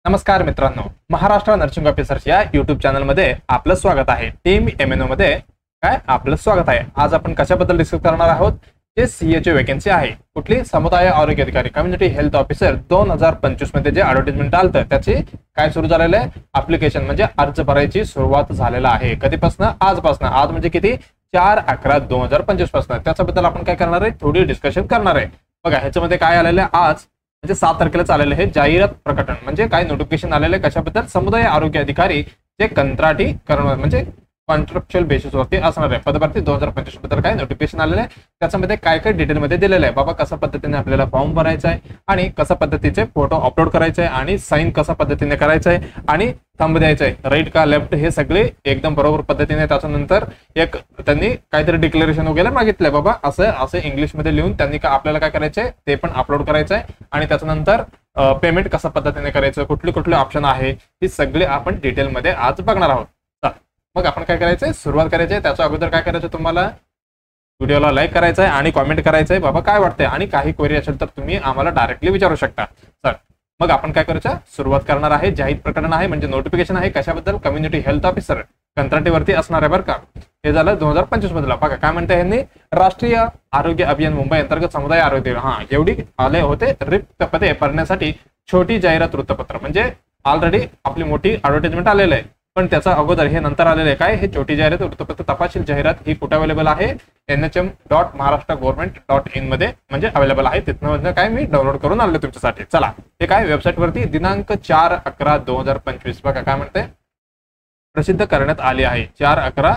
नमस्कार मित्रांनो, Maharashtra nursing officers या युट्यूब चॅनलमध्ये आपलं स्वागत आहे। टीम MNO मध्ये काय आपलं स्वागत आहे। आज आपण कशाबद्दल डिस्कस करणार आहोत? जे CA ची वेकन्सी आहे, कुठली समुदाय आरोग्य अधिकारी कम्युनिटी हेल्थ ऑफिसर 2025 मध्ये जे ॲडव्हर्टाइजमेंट आलतं त्याची काय सुरू झालेलं आहे? ऍप्लिकेशन म्हणजे अर्ज भरायची सुरुवात झालेला आहे। कधीपासून? आजपासून। आज म्हणजे किती? 4/11/2025 पासून। त्याच्याबद्दल आपण काय करणार आहे? थोडी डिस्कशन करणार आहे। बघा ह्याच्यामध्ये काय आलेलं आहे, आज म्हणजे 7 तारखेला चाललेलं हे जाहिरात प्रकटन म्हणजे काय नोटिफिकेशन आलेलं आहे कशाबद्दल? समुदाय आरोग्य अधिकारी जे कंत्राटी करणं म्हणजे कॉन्ट्रॅक्च्युअल बेसिसवरती असणार आहे पदभरती 2025 बद्दल काय नोटिफिकेशन आलेलं आहे। त्याच्यामध्ये काय काय डिटेल मध्ये दिलेलं आहे बाबा, कशा पद्धतीने आपल्याला फॉर्म भरायचा आहे आणि कशा पद्धतीचे फोटो अपलोड करायचे आहे आणि साइन कशा पद्धतीने करायचं आहे आणि थंब द्यायचं आहे, राईट का लेफ्ट हे सगळे एकदम बरोबर पद्धतीने। त्याच्यानंतर एक त्यांनी काहीतरी डिक्लेरेशन वगैरे मागितलंय बाबा, असं असं इंग्लिश मध्ये लिहून त्यांनी आपल्याला काय करायचंय ते पण अपलोड करायचं आहे आणि त्याच्यानंतर पेमेंट कशा पद्धतीने करायचं, कुठले कुठले ऑप्शन आहे, ही सगळे आपण डिटेल मध्ये आज बघणार आहोत। मग आपण काय करायचंय? सुरुवात करायची आहे। त्याच्या अगोदर काय करायचं? तुम्हाला व्हिडिओला लाईक करायचं आहे आणि कॉमेंट करायचं आहे बाबा काय वाटतंय, आणि काही क्वेरी असेल तर तुम्ही आम्हाला डायरेक्टली विचारू शकता। चल मग आपण काय करायचं? सुरुवात करणार आहे। जाहीर प्रकरण आहे म्हणजे नोटिफिकेशन आहे कशाबद्दल? कम्युनिटी हेल्थ ऑफिसर कंत्राटीवरती असणार आहे बरं का। हे झालं 2025 मधलं। बघा काय म्हणते यांनी, राष्ट्रीय आरोग्य अभियान मुंबई अंतर्गत समुदाय आरोग्य एवढी आले होते रिक्त पदे भरण्यासाठी छोटी जाहिरात वृत्तपत्र म्हणजे ऑलरेडी आपली मोठी ॲडव्हर्टाइजमेंट आलेलं आहे, पण त्याचा अगोदर हे नंतर आलेलं आहे। काय हे छोटी जाहिरात वृत्तपत्र तपशील जाहिरात ही कुठे अवेलेबल आहे? NHM.महाराष्ट्र.gov.in मध्ये म्हणजे अवेलेबल आहे। तिथनं काय मी डाउनलोड करून आणलं तुमच्यासाठी। चला हे काय वेबसाईट वरती दिनांक 4/11/2025 बघा काय म्हणते, प्रसिद्ध करण्यात आली आहे 4/11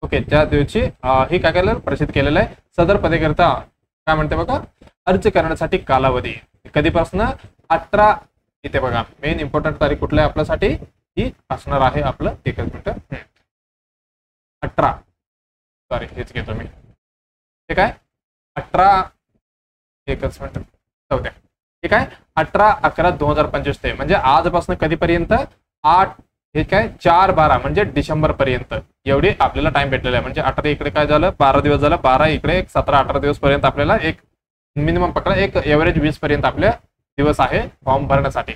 ओके त्या दिवशी हे काय केलं? प्रसिद्ध केलेलं आहे। सदर पदेकरिता काय म्हणते बघा, अर्ज करण्यासाठी कालावधी कधीपासून? 18 इथे बघा मेन इम्पॉर्टंट तारीख कुठला आहे आपल्यासाठी? ही असणार आहे आपलं, एकच मिनिट 18 सॉरी हेच घेतो मी, ठीक आहे 18 एकच मिनिट जाऊ द्या, ठीक आहे 18/11/2025 ते म्हणजे आजपासून कधीपर्यंत? 8 हे काय 4/12 म्हणजे डिसेंबर पर्यंत एवढी आपल्याला टाइम भेटलेला आहे। म्हणजे 18 इकडे काय झालं 12 दिवस झालं, 12 इकडे एक 17-18 दिवस पर्यंत आपल्याला एक मिनिमम पकडा एक एव्हरेज 20 पर्यंत आपले दिवस आहे फॉर्म भरण्यासाठी।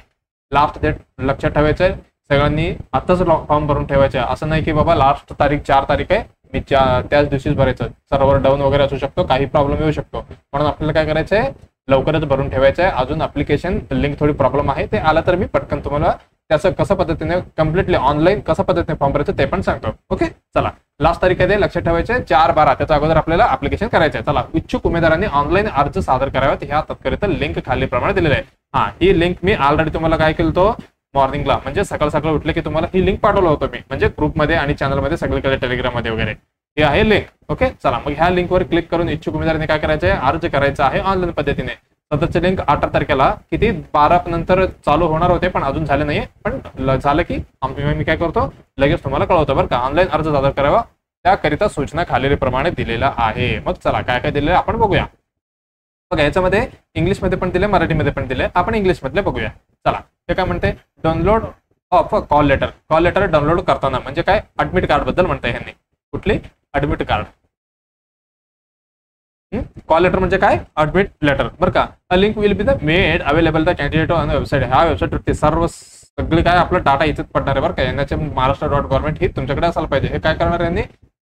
लास्ट डेट लक्षात ठेवायचं सगळ्यांनी, आताच फॉर्म भरून ठेवायचे। असं नाही की बाबा लास्ट तारीख 4 तारीख आहे मी त्याच दिवशीच भरायचं, सर्व्हर डाऊन वगैरे असू शकतो, काही प्रॉब्लेम येऊ शकतो, म्हणून आपल्याला काय करायचं आहे लवकरच भरून ठेवायचं आहे। अजून ऍप्लिकेशन लिंक थोडी प्रॉब्लेम आहे, ते आलं तर मी पटकन तुम्हाला त्याचं कसं पद्धतीने कम्प्लिटली ऑनलाईन कसं पद्धतीने फॉर्म भरायचं ते पण सांगतो। ओके चला लास्ट तारीख आहे लक्षात ठेवायचे 4/12 त्याच्या अगोदर आपल्याला ऍप्लिकेशन करायचं आहे। चला इच्छुक उमेदवारांनी ऑनलाईन अर्ज सादर करावेत ह्या तत्करिता लिंक खाली प्रमाणे दिलेली आहे। हा ही लिंक मी ऑलरेडी तुम्हाला काय केलं तो मॉर्निंगला म्हणजे सकाळ सकाळ उठले की तुम्हाला ही लिंक पाठवलं होतं मी, म्हणजे ग्रुपमध्ये आणि चॅनलमध्ये सगळीकडे टेलिग्राम मध्ये वगैरे हे आहे लिंक। ओके चला मग ह्या लिंकवर क्लिक करून इच्छुक उमेदवारांनी काय करायचं आहे? अर्ज करायचा आहे ऑनलाईन पद्धतीने। सततचे लिंक 18 तारखेला किती 12 नंतर चालू होणार होते पण अजून झाले नाहीये, पण झालं की मी काय करतो लगेच तुम्हाला कळवतो बरं का। ऑनलाईन अर्ज सादर करावा त्याकरिता सूचना खालील प्रमाणे दिलेला आहे। मग चला काय काय दिलेलं आपण बघूया। बघा याच्यामध्ये इंग्लिशमध्ये पण दिले, मराठीमध्ये पण दिले, आपण इंग्लिश मधले बघूया। चला ते काय म्हणते, download of call letter. Call letter download करताना म्हणजे काय? ऍडमिट कार्ड बद्दल म्हणताय ह्यांनी। कुठली? Admit card. कॉल लेटर म्हणजे काय? ऍडमिट लेटर बरं का। A link will be the made available the candidate on the website. ह्या वेबसाईटवरती सर्व सगळे काय आपला डाटा इथेच पडणार आहे बरं का। NHM.महाराष्ट्र.gov.in ही तुमच्याकडे असायला पाहिजे। हे काय करणार यांनी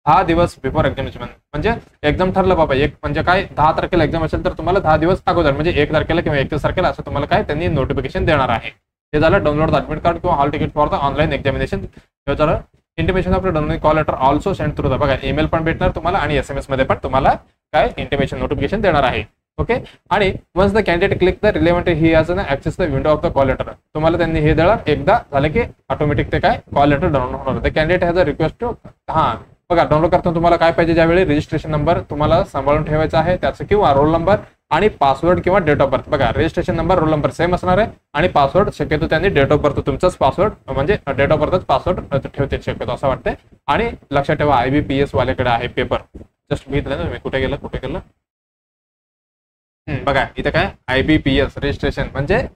10 दिवस बिफोर एक्झामिनेशन म्हणजे एक्झाम ठरलं बाबा एक म्हणजे काय 10 तारखेला एक्झाम असेल तर तुम्हाला 10 दिवस अगोदर म्हणजे 1 तारखेला किंवा 31 तारखेला असं तुम्हाला काय त्यांनी नोटिफिकेशन देणार आहे। हे झालं डाउनलोड द ऍडमिट कार्ड किंवा hall ticket for the online examination. हे झालं intimation of download call letter also send through the बघा ईमेल पण भेटणार तुम्हाला आणि SMS मध्ये पण तुम्हाला काय इंटिमेशन नोटिफिकेशन देणार आहे। ओके आणि once the candidate click the relevant he has an access the window of the call letter. तुम्हाला त्यांनी हे देणार एकदा झालं की ऑटोमॅटिक ते काय कॉल लेटर डाउनलोड होणार। The candidate has a request to हा बघा डाउनलोड करताना तुम्हाला काय पाहिजे ज्यावेळी रजिस्ट्रेशन नंबर तुम्हाला सांभाळून ठेवायचा आहे त्याचं किंवा रोल नंबर आणि पासवर्ड किंवा डेट ऑफ बर्थ। बघा registration number roll number same असणार आहे आणि पासवर्ड शक्यतो त्यांनी डेट ऑफ बर्थ तुमचाच पासवर्ड म्हणजे डेट ऑफ बर्थच पासवर्ड ठेवते शक्यतो असं वाटतंय। आणि लक्षात ठेवा IBPS वाल्याकडे आहे पेपर, जस्ट घेतलं ना मी, कुठे गेलं बघा इथे काय IBPS रजिस्ट्रेशन म्हणजे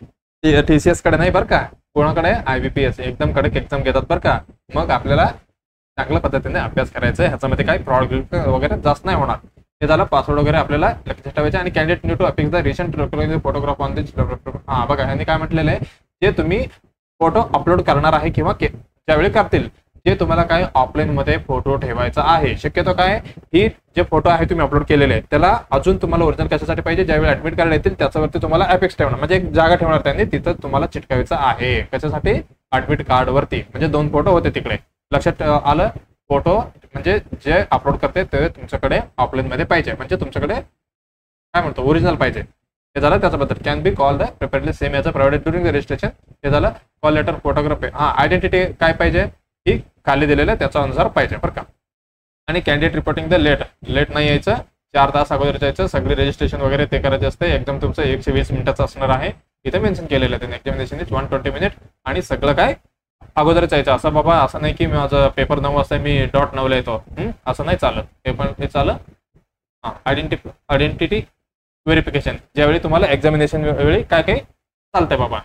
TCS कडे नाही बरं का, कोणाकडे IBPS एकदम कडक एक्झाम घेतात बरं का। मग आपल्याला चांगल्या पद्धतीने अभ्यास करायचा आहे, ह्याच्यामध्ये काही फ्रॉड वगैरे जास्त नाही होणार। हे झालं पासवर्ड वगैरे आपल्याला लक्षात ठेवायचे आणि candidate new to affix the recent photograph on this. हा बघा यांनी काय म्हटलेलं आहे जे तुम्ही फोटो अपलोड करणार आहे किंवा ज्यावेळी करतील, जे तुम्हाला काय ऑफलाईन मध्ये फोटो ठेवायचा आहे. शक्यतो काय, ही जे फोटो आहे तुम्ही अपलोड केलेले आहे त्याला अजून तुम्हाला ओरिजिनल कशासाठी पाहिजे, ज्यावेळी ऍडमिट कार्ड येतील त्याच्यावरती तुम्हाला अपेक्स ठेवणार, म्हणजे एक जागा ठेवणार त्यांनी, तिथं तुम्हाला चिटकावायचं आहे. कशासाठी, ऍडमिट कार्ड वरती. म्हणजे 2 फोटो होते तिकडे, लक्षात आलं. फोटो म्हणजे जे अपलोड करते ते तुमच्याकडे ऑफलाईन मध्ये पाहिजे, म्हणजे तुमच्याकडे काय म्हणतो ओरिजिनल पाहिजे. हे झालं त्याच्याबद्दल. Can be call the preferably same याचा प्रोव्हाइडेड ड्युरिंग द रजिस्ट्रेशन. हे झालं. Call letter, photograph. आयडेंटिटी काय पाहिजे, ही खाली दिलेलं त्याच्या अनुसार पाहिजे बरं का. आणि कॅन्डिडेट रिपोर्टिंग द लेट नाही यायचं, 4 तास अगोदर जायचं. सगळे रजिस्ट्रेशन वगैरे ते करायचे असते. एकदम तुमचं 120 मिनिटाचं असणार आहे. इथे मेन्शन केलेलं आहे त्यांनी. Examination is 120 minute. आणि सगळं काय अगोदरच यायचं. असं बाबा असं नाही की माझं पेपर 9 वाजता मी .9 ला येतो, असं नाही चालत. हे चालत. आयडेंटिटी व्हेरिफिकेशन ज्यावेळी तुम्हाला एक्झामिनेशन वेळी काय काय चालतंय बाबा.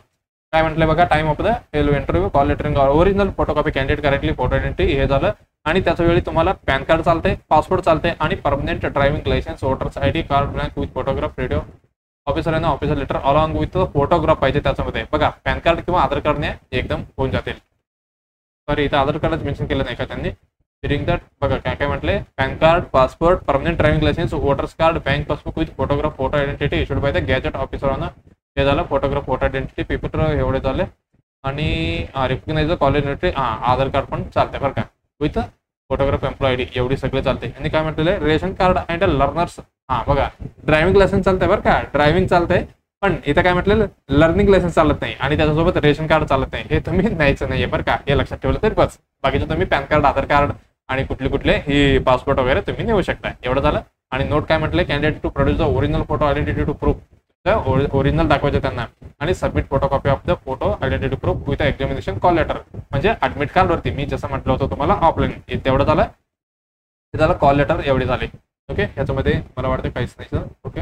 काय म्हटलंय बघा, time of the interview, call lettering, original photocopy, candidate correctly photo identity. हे झालं. आणि त्याच्या वेळी तुम्हाला पॅन कार्ड चालते, पासपोर्ट चालते, आणि permanent driving licence, voters ID card blank with photograph, radio officer आहे ना, officer letter along with photograph पाहिजे त्याच्यामध्ये. बघा पॅन कार्ड किंवा आधार कार्डने एकदम होऊन जातील. सॉरी, इथं आधार कार्डच मेन्शन केलं नाही का त्यांनी. ड्युरिंग दॅट बघा काय काय म्हटलंय, PAN card, passport, permanent driving licence, voters card, bank passbook with photograph, photo identity issued by the gazette officer on. हे झालं. फोटोग्राफ, फोटो आयडेंटिटी, पेपर एवढे झाले. आणि रिकग्नाइज कॉलेज आधार कार्ड पण चालते बरं का, विथ फोटोग्राफ, एम्प्लॉय आयडी, एवढी सगळे चालते. आणि काय म्हटलेलं आहे, रेशन कार्ड अँड लर्नर्स. बघा ड्रायव्हिंग लायसन्स चालतंय बरं का, ड्रायव्हिंग चालतंय, पण इथं काय म्हटलेलं लर्निंग लायसन्स चालत नाही, आणि त्याच्यासोबत रेशन कार्ड चालत नाही. हे तुम्ही न्यायचं नाहीये बरं का, हे लक्षात ठेवलं तरी बस. बाकीचं तुम्ही पॅन कार्ड, आधार कार्ड आणि कुठले ही पासपोर्ट वगैरे तुम्ही नेऊ शकता. एवढं झालं. आणि नोट काय म्हटलं, candidate to produce the original photo identity to proof, original दाखवायचं त्यांना. आणि submit photocopy of the photo identity proof with examination call letter, म्हणजे ऍडमिट कार्ड वरती मी जसं म्हटलं होतं तुम्हाला ऑफलाईन, तेवढं झालं. हे झालं कॉल लेटर, एवढे झाले. ओके, याच्यामध्ये मला वाटतं काहीच नाही सर. ओके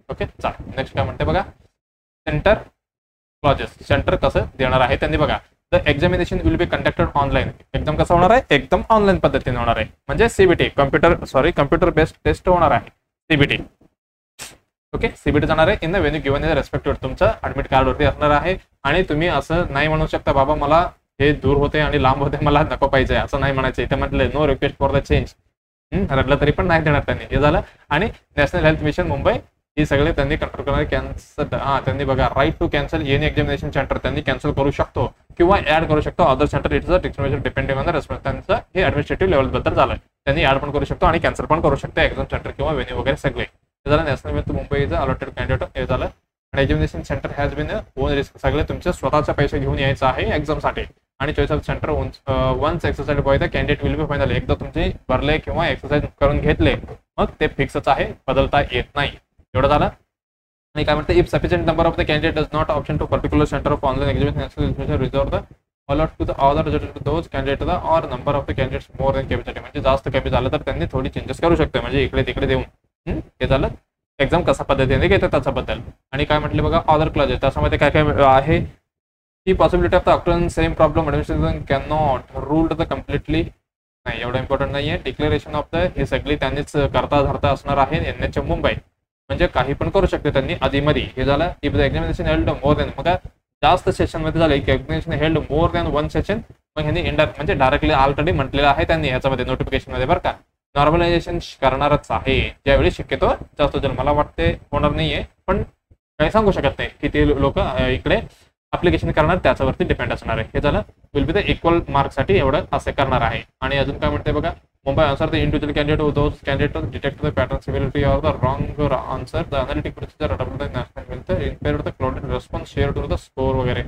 ओके चालेल. नेक्स्ट काय म्हणते बघा, सेंटर क्लॉजेस. सेंटर कसं देणार आहे त्यांनी बघा. The examination will be conducted online. एकदम कसं होणार आहे, एकदम ऑनलाईन पद्धतीने होणार आहे. म्हणजे सीबीटी, कम्प्युटर बेस्ड टेस्ट होणार आहे, सीबीटी. ओके, सीबीटी जाणार आहे in the venue given in the respective, तुमचं ऍडमिट कार्डवरती असणार आहे. आणि तुम्ही असं नाही म्हणू शकता बाबा मला हे दूर होते आणि लांब होते, मला नको पाहिजे, असं नाही म्हणायचं. इथे म्हटलं no request for the change. रडलं तरी पण नाही देणार त्यांनी. हे झालं. आणि नॅशनल हेल्थ मिशन मुंबई, ही सगळे त्यांनी कंट्रोल करणारे. कॅन्सल त्यांनी बघा, right to cancel any examination centre त्यांनी कॅन्सल करू शकतो किंवा ऍड करू शकतो. Other centre it's discrimination depending on the response. त्यांचं हे ऍडमिनिस्ट्रेटिव्ह लेवल बद्दल झालं. त्यांनी ऍड पण करू शकतो आणि कॅन्सल पण करू शकतो एक्झाम सेंटर किंवा व्हेन्यू वगैरे सगळे. हे झालं. National health Mumbai is allotted candidate. हे झालं. आणि examination centre has been own risk, सगळे तुमचे स्वतःचे पैसे घेऊन यायचं आहे एक्झामसाठी. आणि choice of centre once exercise by the candidate will be final. एकदा तुमचे भरले किंवा एक्सरसाइज करून घेतले मग ते फिक्सच आहे, बदलता येत नाही. एवढं झालं. आणि काय म्हणते, if sufficient number of the candidate does not option to particular centre of online examination reserve the allot to the other those candidate the or number of the candidates more than capacity. म्हणजे जास्त कमी झालं तर त्यांनी थोडी changes करू शकते, म्हणजे इकडे तिकडे देऊन. हे झालं एक्झाम कसा पद्धतीने घेतात त्याच्याबद्दल. आणि काय म्हटले बघा, अदर क्लॉजेस, त्याच्यामध्ये काय काय आहे, ही possibility of the octane same problem administration can not ruled the completely. नाही, एवढं इम्पॉर्टंट नाही आहे. डिक्लेरेशन ऑफ द, हे सगळी त्यांनीच करता धरता असणार आहे. NH मुंबई, म्हणजे काही पण करू शकते त्यांनी आधीमध्ये. हे झालं. If the examination held more than, मग जास्त सेशन मध्ये झालं की examination held more than 1 session, मग ह्यांनी म्हणजे डायरेक्टली ऑलरेडी म्हटलेलं आहे त्यांनी याच्यामध्ये नोटिफिकेशन मध्ये बरं का. नॉर्मलायझेशन करणारच आहे ज्यावेळी शक्यतो जास्त जर मला वाटते होणार नाहीये, पण काही सांगू शकत नाही किती लोक इकडे अप्लिकेशन करणार त्याच्यावरती डिपेंड असणार आहे. हे झालं. विल बी द इक्वल मार्कसाठी एवढं असे करणार आहे. आणि अजून काय म्हणते बघा, Mumbai answer the individual candidate those candidate detect the pattern civility or the wrong answer the analytic procedure adopted the National Health impaired the clouded response share to the score वगैरे.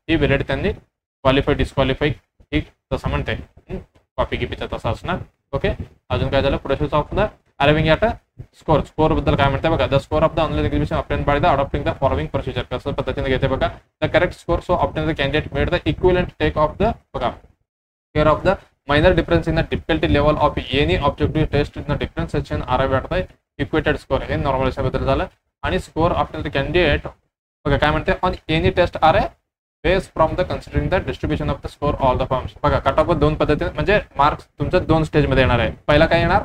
ही व्हॅलिड त्यांनी क्वालिफाय डिस्क्वालिफाय ही तसं म्हणते, copy गिपीचं तसं असणार. Okay, अजून काय झालं, process of the arriving at score बद्दल काय म्हणते बघा. The score of the online exhibition obtain by the adopting the following procedure. कसं पद्धतीने घेते बघा. The correct score so obtain the candidate made the equivalent take of the बघा care of the minor difference in the difficulty level of any objective test in the different section arrive at the equated score. हे normalisation बद्दल झालं. आणि score after the candidate बघा काय म्हणते, on any test are base from the considering the distribution of the score all the forms. बघा cut off 2 पद्धतीने, म्हणजे मार्क्स तुमचं 2 स्टेजमध्ये येणार आहे. पहिला काय येणार,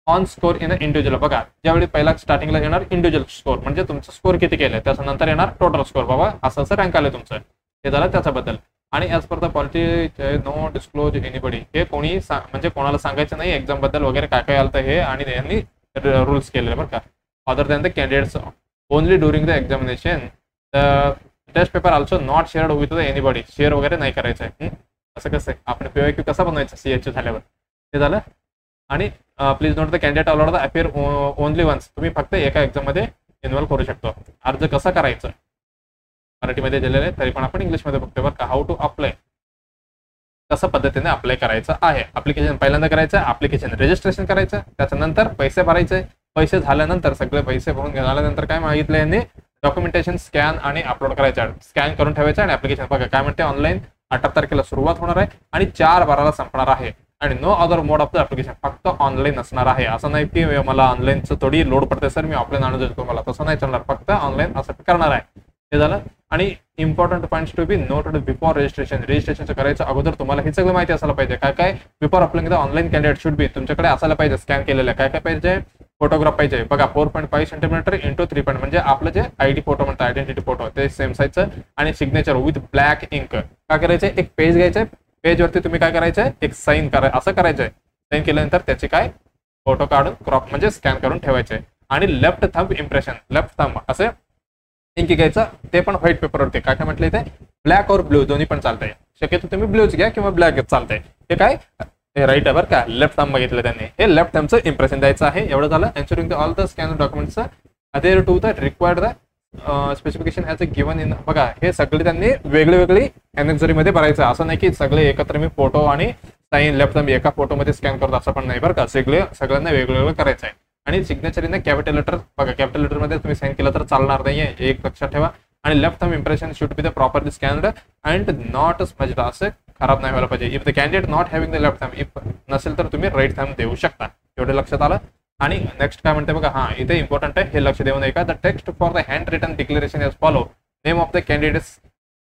ऑन स्कोर इन इंडिव्हिज्युअल. बघा ज्यावेळी पहिला स्टार्टिंगला येणार इंडिव्हिज्युअल स्कोर, म्हणजे तुमचं स्कोर किती केलं, त्याच्यानंतर येणार टोटल स्कोर. बाबा असं रँक आलं तुमचं. हे झालं त्याच्याबद्दल. आणि as per the policy no disclose anybody, हे कोणी म्हणजे कोणाला सांगायचं नाही एक्झाम बद्दल वगैरे काय काय आलं हे, आणि यांनी रूल्स केलेले बरं का. Other than the candidates only during the examination the test paper also not shared with the anybody, share वगैरे नाही करायचं आहे. असं कसं आहे, आपण PYQ कसा बनवायचा CH झाल्यावर, ते झालं. आणि please note the candidate allowed the appear only once, तुम्ही फक्त एका एक्झाममध्ये इन्व्हॉल्व करू शकतो. अर्ज कसा करायचं मराठीमध्ये दिलेलं आहे, तरी पण आपण इंग्लिशमध्ये बघतोय बरं का. हाऊ टू अप्लाय, कसं पद्धतीने अप्लाय करायचं आहे. ऍप्लिकेशन पहिल्यांदा करायचं, ऍप्लिकेशन रजिस्ट्रेशन करायचं, त्याच्यानंतर पैसे भरायचे. पैसे झाल्यानंतर सगळे पैसे भरून झाल्यानंतर काय मागितलं यांनी, डॉक्युमेंटेशन स्कॅन आणि अपलोड करायचं, स्कॅन करून ठेवायचं. आणि ऍप्लिकेशन बघा काय म्हणते, ऑनलाईन 18 तारखेला सुरुवात होणार आहे आणि 4/12 संपणार आहे. आणि no other mode of the application, फक्त ऑनलाईन असणार आहे. असं नाही की मला ऑनलाईनचं थोडी लोड पडते सर, मी ऑफलाईन आणून देतो तुम्हाला, तसं नाही चालणार, फक्त ऑनलाईन असं करणार आहे. हे झालं. आणि important points to be noted before registration, रजिस्ट्रेशनचं करायचं अगोदर तुम्हाला हे सगळं माहिती असायला पाहिजे. काय काय before applying the online candidate should be, तुमच्याकडे असायला पाहिजे स्कॅन केलेलं. काय काय पाहिजे, फोटोग्राफ पाहिजे बघा, 4.5 सेंटीमीटर इंटू 3 म्हणजे आपलं जे ID फोटो म्हणतात, आयडेंटिटी फोटो, ते सेम साईजचं. आणि सिग्नेचर विथ ब्लॅक इंक. काय करायचंय, एक पेज घ्यायचंय, पेजवरती तुम्ही काय करायचंय, एक साईन असं करायचंय. साईन केल्यानंतर त्याची काय फोटो काढून क्रॉप म्हणजे स्कॅन करून ठेवायचे. आणि left thumb impression, left thumb असं इंक घ्यायचं, ते पण व्हाईट पेपरवरती. काय काय म्हटलं इथे, ब्लॅक और ब्ल्यू दोन्ही पण चालतंय. शक्यतो तुम्ही ब्ल्यूच घ्या किंवा ब्लॅक चालतंय. हे काय, हे राईट आहे बरं का, लेफ्ट थंब बघितलं त्यांनी, हे लेफ्ट थंबचं इम्प्रेशन द्यायचं आहे. एवढं झालं. Ensuring the all the scan documents adhere to the required the specification as a given in, बघा हे सगळे त्यांनी वेगळी वेगळी मध्ये भरायचं. असं नाही की सगळे एकत्र मी फोटो आणि साईन लेफ्ट थंब एका फोटोमध्ये स्कॅन करतो, असं पण नाही बरं का. सगळ्यांना वेगवेगळं करायचं आहे. आणि सिग्नेचर इन कॅपिटल लेटर, बघा कॅपिटल लेटरमध्ये तुम्ही साईन केलं तर चालणार नाहीये, एक लक्षात ठेवा. आणि left thumb impression should be the properly scanned and not smudged, असं खराब नाही व्हायला पाहिजे. If the candidate not having the left thumb, if नसेल तर तुम्ही राईट थंब देऊ शकता. एवढं लक्षात आलं. आणि नेक्स्ट काय म्हणते बघा, हा इथे इम्पॉर्टंट आहे, हे लक्ष देऊ नये का. The text for the hand written declaration as follow, name of the candidates,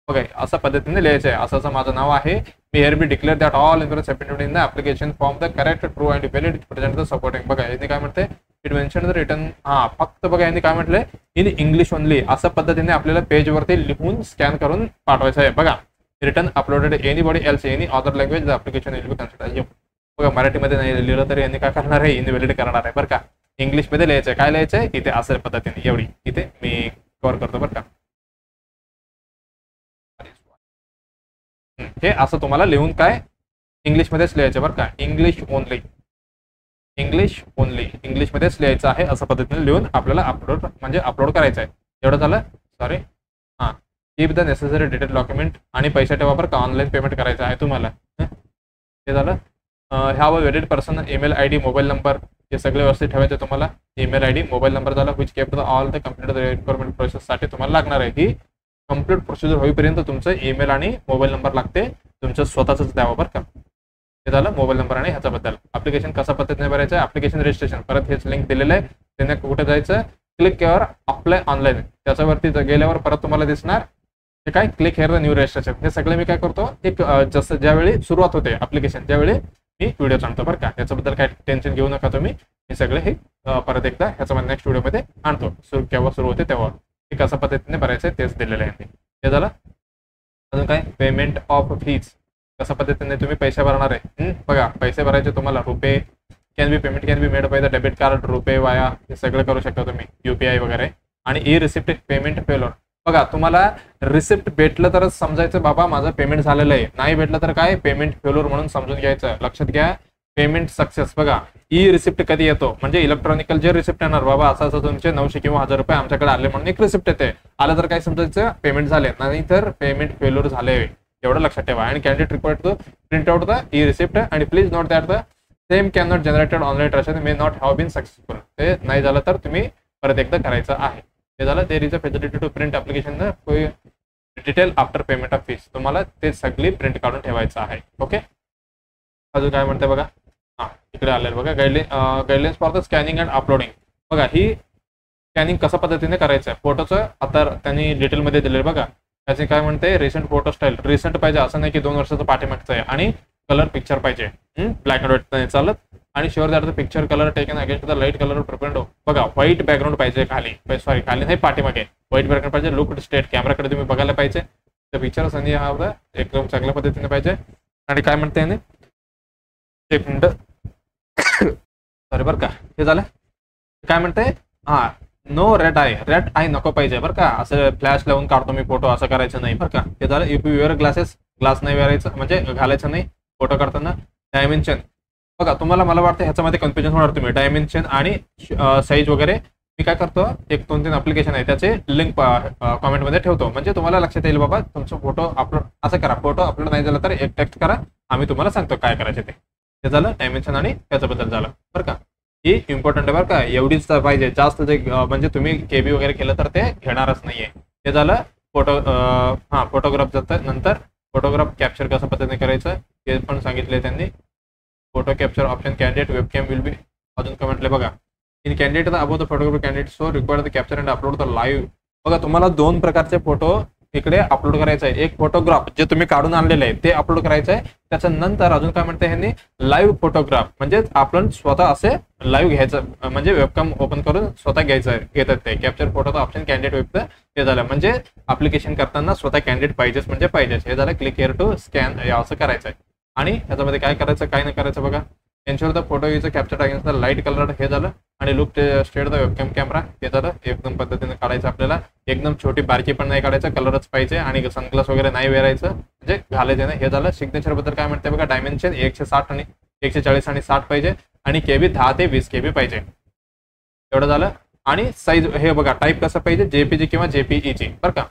बघा असं पद्धतीने लिहायचं आहे. असं माझं नाव आहे, मी hereby declare that all information submitted in the application form the correct true and valid present the supporting. बघा यांनी काय म्हणते, इट मेन्शन द रिटर्न, हा फक्त बघा यांनी काय म्हटलंय, इन इंग्लिश ओनली, असं पद्धतीने आपल्याला पेजवरती लिहून स्कॅन करून पाठवायचं आहे. बघा return uploaded anybody else any other language the application will be considered. बघा मराठीमध्ये नाही लिहिलं तर यांनी काय करणार आहे, इनव्हॅलिड करणार आहे बरं का. इंग्लिशमध्ये लिहायचं आहे. काय लिहायचं आहे इथे असं पद्धतीने, एवढी इथे मी कव्हर करतो बरं का. हे असं तुम्हाला लिहून काय इंग्लिशमध्येच लिहायचं बरं का. इंग्लिश ओनली, इंग्लिश ओनली, इंग्लिशमध्येच लिहायचं आहे. असं पद्धतीने लिहून आपल्याला अपलोड करायचं आहे. एवढं झालं. सॉरी, हां, keep the necessary detail document. आणि पैसे ठेवा बरं का, ऑनलाईन पेमेंट करायचं आहे तुम्हाला. हे झालं. Have a valid person, email ID, mobile number, हे सगळे व्यवस्थित ठेवायचे तुम्हाला. ईमेल ID, मोबाईल नंबर झाला, which keep the all the complete requirement प्रोसेससाठी तुम्हाला लागणार आहे. ही कम्प्लीट प्रोसिजर होईपर्यंत तुमचं ईमेल आणि मोबाईल नंबर लागते, तुमचं स्वतःच द्यावं बरं का. हे झालं मोबाईल नंबर आणि ह्याच्याबद्दल. ऍप्लिकेशन कशा पद्धतीने भरायचं, ऍप्लिकेशन रजिस्ट्रेशन, परत हेच लिंक दिलेलं आहे, त्यांना कुठे जायचं, क्लिक केअर अप्लाय ऑनलाईन, त्याच्यावरती गेल्यावर परत तुम्हाला दिसणार हे काय, click here the new registration. हे सगळे मी काय करतो, एक जसं ज्यावेळी सुरुवात होते ऍप्लिकेशन त्यावेळी मी व्हिडिओ आणतो बरं का. त्याच्याबद्दल काय टेन्शन घेऊ नका तुम्ही. हे सगळे हे परत एकदा ह्याच्या नेक्स्ट व्हिडिओमध्ये आणतो, केव्हा सुरू होते तेव्हा. हे कशा पद्धतीने भरायचं तेच दिलेलं आहे. हे झालं. अजून काय, पेमेंट ऑफ फीज, कशा पद्धतीने तुम्ही पैसे भरणार आहे. बघा पैसे भरायचे तुम्हाला, रुपये payment can be made by the debit card, रुपये वाया, हे सगळं करू शकता तुम्ही, UPI वगैरे. आणि ई रिसिप्ट पेमेंट फेलोर, बघा तुम्हाला रिसिप्ट भेटलं तरच समजायचं बाबा माझं पेमेंट झालेलं आहे, नाही भेटलं तर काय पेमेंट फेलोर म्हणून समजून घ्यायचं. लक्षात घ्या, पेमेंट सक्सेस. बघा ई रिसिप्ट कधी येतो, म्हणजे इलेक्ट्रॉनिकल जे रिसिप्ट येणार, बाबा असं असं तुमचे 900 किंवा 1000 रुपये आमच्याकडे आले म्हणून एक रिसिप्ट येते. आलं तर काय समजायचं पेमेंट झाले, नाही तर पेमेंट फेलोर झाले, एवढं लक्षात ठेवा. आणि candidate required to print out the e receipt आणि please note that the same can not generated online transaction may not have been successful. ते नाही झालं तर तुम्ही परत एकदा करायचं आहे. ते झालं. There is a facility to print application detail after payment of fees, तुम्हाला ते सगळी प्रिंट काढून ठेवायचं आहे. ओके. अजून काय म्हणते बघा, हां इकडे आलेलं बघा, guidelines for the scanning and uploading. बघा ही स्कॅनिंग कशा पद्धतीने करायचं आहे, फोटोचं आता त्यांनी डिटेलमध्ये दिलेलं बघा. त्याचे काय म्हणते, रिसेंट फोटो स्टाईल, रिसेंट पाहिजे, असं नाही की 2 वर्षाचं पाठीमागचं आहे. आणि कलर पिक्चर पाहिजे, ब्लॅक अँड व्हाईट नाही चालत. आणि sure that the picture colour taken against the light colour prepend. बघा व्हाईट बॅकग्राऊंड पाहिजे खाली, सॉरी खाली नाही पाठीमागे व्हाईट बॅकग्राऊंड पाहिजे. लुक स्टेट, कॅमेराकडे तुम्ही बघायला पाहिजे. त्या पिक्चर सनी हा होता एकदम चांगल्या पद्धतीने पाहिजे. आणि काय म्हणते याने, एक मिनिट सॉरी बरं का, हे झालं. काय म्हणते, हा नो रेड आय नको पाहिजे बरं का, असं फ्लॅश लावून काढतो मी फोटो असं करायचं नाही बरं का. हे झालं. If you wear glasses, glass नाही वेअरायचं म्हणजे घालायचं नाही फोटो काढताना. डायमेन्शन बघा, तुम्हाला मला वाटतं ह्याच्यामध्ये कन्फ्युजन होणार तुम्ही. डायमेन्शन आणि साईज वगैरे मी काय करतो, एक 2-3 ऍप्लिकेशन आहे त्याचे लिंक कॉमेंटमध्ये ठेवतो, म्हणजे तुम्हाला लक्षात येईल बाबा तुमचा फोटो अपलोड असं करा. फोटो अपलोड नाही झाला तर एक टेक्स्ट करा, आम्ही तुम्हाला सांगतो काय करायचे ते झालं. डायमेन्शन आणि त्याच्याबद्दल झालं बरं का. ही इम्पॉर्टंट आहे बरं का, एवढीच पाहिजे. जास्त जे म्हणजे तुम्ही केबी वगैरे केलं तर ते घेणारच नाहीये. ते झालं. फोटोग्राफ जातं. नंतर फोटोग्राफ कॅप्चर कसं पद्धतीने करायचं हे पण सांगितले त्यांनी. Photo capture option candidate webcam will be, अजून कमेंटले बघा. In candidate about the photography candidate so required the capture and upload the live. बघा, तुम्हाला 2 प्रकारचे फोटो इकडे अपलोड करायचं आहे. एक फोटोग्राफ जे तुम्ही काढून आणलेले आहे ते अपलोड करायचं आहे. त्याच्यानंतर अजून काय म्हणते ह्यांनी, लाईव्ह फोटोग्राफ म्हणजे आपण स्वतः असे लाईव्ह घ्यायचं, म्हणजे वेबकॅम ओपन करून स्वतः घेतात ते. कॅप्चर फोटोचा ऑप्शन कॅन्डिडेट वेबचं हे झालं. म्हणजे ऍप्लिकेशन करताना स्वतः कॅन्डिडेट पाहिजेच म्हणजे पाहिजेच. हे झालं. क्लिक हिअर टू स्कॅन असं करायचं आहे. आणि ह्याच्यामध्ये काय करायचं काय नाही करायचं बघा. Ensure the photo is capture against the light colour हे झालं. आणि look state the webcam camera हे झालं. एकदम पद्धतीने काढायचं आपल्याला. एकदम छोटी बारकी पण नाही काढायचं, कलरच पाहिजे. आणि सनग्लास वगैरे नाही वेरायचं म्हणजे घालायचं नाही. हे झालं. सिग्नेचर बद्दल काय म्हणते बघा. डायमेन्शन 160 आणि 140 आणि 60 पाहिजे. आणि केबी 10 ते 20 केबी पाहिजे. एवढं झालं. आणि साईज हे बघा, टाईप कसं पाहिजे, जेपीजी किंवा जेपीईजी बरं का.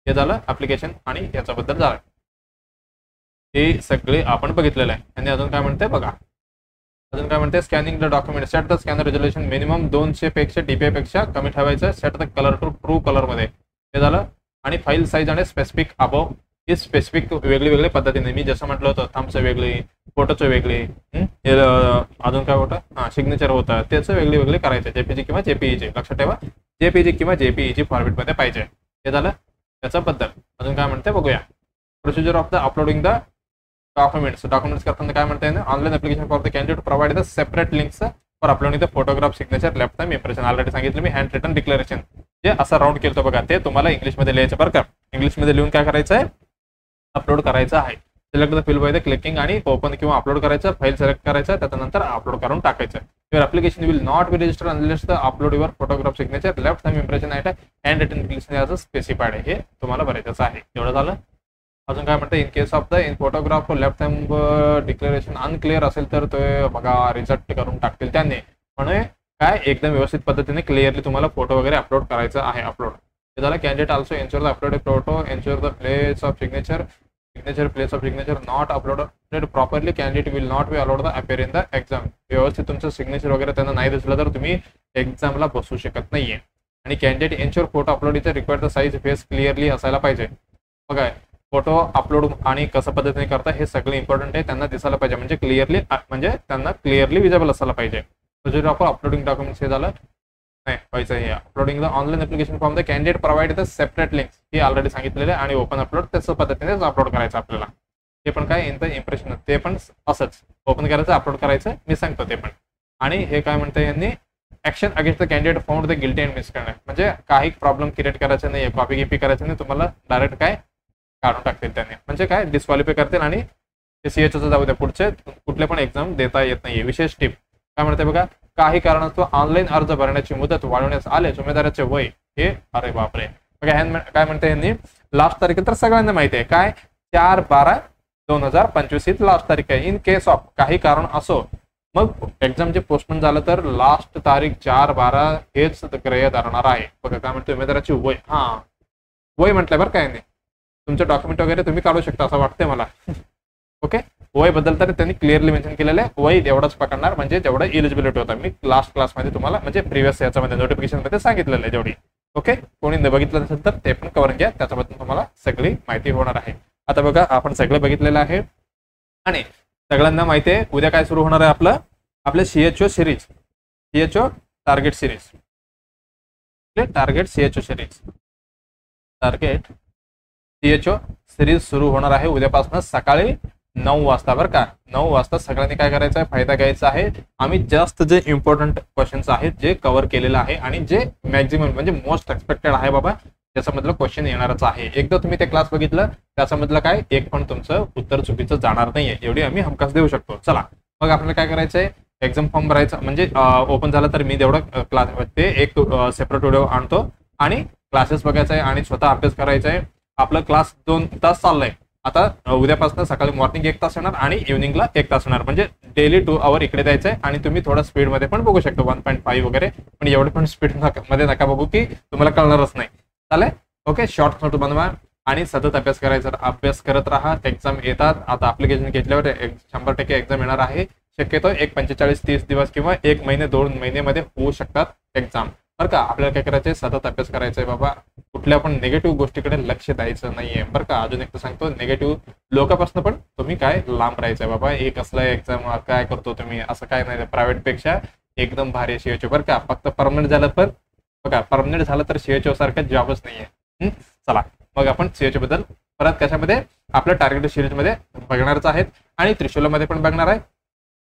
हे झालं ऍप्लिकेशन आणि याच्याबद्दल झालं. हे सगळे आपण बघितलेलं आहे. आणि अजून काय म्हणते बघा. अजून काय म्हणते, scanning the document. Set the scanner resolution minimum 200 पेक्षा DPI पेक्षा कमी ठेवायचं. Set the colour to true colour मध्ये हे झालं. आणि फाईल साईज आणि स्पेसिफिक अबव ही स्पेसिफिक वेगळी पद्धतीने मी जसं म्हटलं होतं, थंबचं वेगळी, फोटोचं वेगळी, अजून काय होतं सिग्नेचर होतं त्याचं वेगळी करायचं. जेपीजी किंवा जेपीईजी लक्षात ठेवा. जेपीजी किंवा जेपीईजी फॉर्मॅटमध्ये पाहिजे. हे झालं त्याच्याबद्दल. अजून काय म्हणते बघूया. Procedure of the uploading the documents करताना काय म्हणते, online application for the candidate provide the separate links for uploading the photograph signature left time impression. Already सांगितलं मी. हँड रिटन डिक्लेरेशन जे असं राऊंड केलं बघा, ते तुम्हाला इंग्लिशमध्ये लिहायचं बरं का. इंग्लिशमध्ये लिहून काय करायचं आहे, अपलोड करायचं आहे. Select the file by the clicking आणि ओपन किंवा अपलोड करायचं. फाईल सिलेक्ट करायचं, त्याच्यानंतर अपलोड करून टाकायचं. Your application will not be register unless the upload your photograph signature left time impression at hand written declaration as a specified. हे तुम्हाला बरेच आहे. एवढं झालं. अजून काय म्हणतं, in case of the in photograph left time declaration unclear असेल तर ते बघा रिजेक्ट करून टाकतील त्यांनी. म्हणून काय एकदम व्यवस्थित पद्धतीने क्लिअरली तुम्हाला फोटो वगैरे अपलोड करायचं आहे. अपलोड हे झालं. Candidate also ensure the upload photo ensure the place of signature place of signature not uploaded properly candidate will not be allowed the appear in the exam. व्यवस्थित तुमचं signature वगैरे त्यांना नाही दिसलं तर तुम्ही एक्झामला बसू शकत नाहीये. आणि कॅन्डिडेट एन्श्योर फोटो अपलोड इथे required the size face clearly असायला पाहिजे. बघा, फोटो अपलोड आणि कसं पद्धतीने करता हे सगळं इम्पॉर्टंट आहे. त्यांना दिसायला पाहिजे म्हणजे क्लिअरली, म्हणजे त्यांना क्लिअरली विजिबल असायला पाहिजे. प्रोसिजर ऑफ अपलोडिंग डॉक्युमेंट्स हे झालं. नाही व्हायचं हे uploading the online application form the candidate provide the separate links हे ऑलरेडी सांगितलेले. आणि ओपन अपलोड त्याच पद्धतीनेच अपलोड करायचं आपल्याला. ते पण काय इन द इम्प्रेशन ते पण असंच ओपन करायचं, अपलोड करायचं, मी सांगतो ते पण. आणि हे काय म्हणतं यांनी, action against the candidate found the guilty and misconduct. म्हणजे काही प्रॉब्लेम क्रिएट करायचं नाही, कॉपी गिपी करायचं नाही, तुम्हाला डायरेक्ट काय काढून टाकतील त्यांनी. म्हणजे काय डिस्क्वालिफाय करतील. आणि CHचं जाऊ द्या, पुढचे कुठले पण एक्झाम देता येत नाहीये. विशेष टिप काय म्हणते बघा, काही कारणास्तव ऑनलाईन अर्ज भरण्याची मुदत वाढवण्यास आले, उमेदवाराचे वय हे, अरे बापरे बघा काय म्हणते यांनी, लास्ट तारीख तर सगळ्यांना माहिती आहे काय, 4/12/2025 ही लास्ट तारीख आहे. इन केस ऑफ काही कारण असो मग एक्झाम जे पोस्टपोन झालं तर लास्ट तारीख 4/12 हेच ग्रह धरणार आहे. बघा काय म्हणते, उमेदवाराची वय, वय म्हटलं बरं काय नाही, तुमचे डॉक्युमेंट वगैरे तुम्ही काढू शकता असं वाटतंय मला. ओके, वय बद्दल तर त्यांनी क्लिअरली मेन्शन केलेलं आहे. वय एवढंच पकडणार म्हणजे जेवढं एलिजिबिलिटी होता. मी लास्ट क्लासमध्ये तुम्हाला म्हणजे प्रिव्हियस याच्यामध्ये नोटिफिकेशनमध्ये सांगितलेलं आहे जेवढी. ओके, कोणी बघितलं नसेल तर ते पण कवर घ्या, त्याच्याबद्दल तुम्हाला सगळी माहिती होणार आहे. आता बघा आपण सगळं बघितलेलं आहे आणि सगळ्यांना माहिती आहे उद्या काय सुरू होणार आहे आपलं CHO series, CHO target series, target CHO series, target CHO series सुरू होणार आहे उद्यापासून सकाळी 9 वाजता बरं का. 9 वाजता सगळ्यांनी काय करायचं आहे, फायदा घ्यायचा आहे. आम्ही जास्त जे इम्पॉर्टंट क्वेश्चन्स आहेत जे कव्हर केलेलं आहे आणि जे मॅक्झिमम म्हणजे मोस्ट एक्सपेक्टेड आहे बाबा त्याच्यामधलं क्वेश्चन येणारच आहे. एकदा तुम्ही ते क्लास बघितलं त्याच्यामधलं काय एक पण तुमचं उत्तर चुकीचं जाणार नाहीये, एवढी आम्ही हमखास देऊ शकतो. चला मग आपल्याला काय करायचंय, एक्झाम फॉर्म भरायचा म्हणजे ओपन झालं तर मी तेवढं क्लास ते एक सेपरेट व्हिडिओ आणतो आणि क्लासेस बघायचा आहे आणि स्वतः अभ्यास करायचा आहे. आपलं क्लास 2 तास चाललाय आता, उद्यापासून सकाळी मॉर्निंग 1 तास येणार आणि इव्हनिंगला 1 तास येणार, म्हणजे डेली 2 आवर इकडे द्यायचं आहे. आणि तुम्ही थोडा स्पीड मध्ये पण बघू शकता 1.5 वगैरे, पण एवढे पण स्पीड मध्ये नका बघू की तुम्हाला कळणारच नाही. चालेल, ओके. शॉर्ट नोट बनवा आणि सतत अभ्यास करायचा, अभ्यास करत राहा. एक्झाम येतात आता, अप्लिकेशन घेतल्यावर 100% एक्झाम येणार आहे. शक्यतो 45-30 दिवस किंवा 1 महिने 2 महिन्यामध्ये होऊ शकतात एक्झाम, बरं का. आपल्याला काय करायचंय, सतत अभ्यास करायचा आहे बाबा, कुठल्या पण निगेटिव्ह गोष्टीकडे लक्ष द्यायचं नाहीये, बरं का. अजून एक तर सांगतो, निगेटिव्ह लोकांपासून पण तुम्ही काय लांब राहायचंय बाबा. हे कसलं एक्झाम काय करतो तुम्ही, असं काय नाही. प्रायव्हेट पेक्षा एकदम भारी सीएचओ, बरं का. फक्त परमनंट झालं पण बघा, परमनंट झालं तर सीएचओ सारखं जॉबच नाहीये. चला मग आपण सीएचओ बद्दल परत कशामध्ये आपल्या टार्गेट सिरीज मध्ये बघणारच आहेत आणि त्रिशूलमध्ये पण बघणार आहे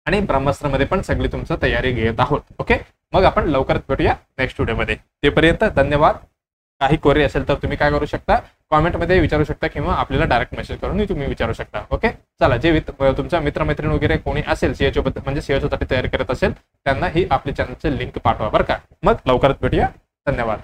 आणि ब्रह्मास्त्रमध्ये पण सगळी तुमचं तयारी घेत आहोत. ओके, मग आपण लवकरच भेटूया नेक्स्ट व्हिडिओमध्ये. तेपर्यंत धन्यवाद. काही क्वेरी असेल तर तुम्ही काय करू शकता, कॉमेंटमध्ये विचारू शकता किंवा आपल्याला डायरेक्ट मेसेज करून तुम्ही विचारू शकता. ओके, चला. जे तुमच्या मित्रमैत्रीण वगैरे कोणी असेल सीएचओ बद्दल म्हणजे सीएचओ साठी तयारी करत असेल त्यांना ही आपल्या चॅनलचे लिंक पाठवा, बरं का. मग लवकरच भेटूया. धन्यवाद.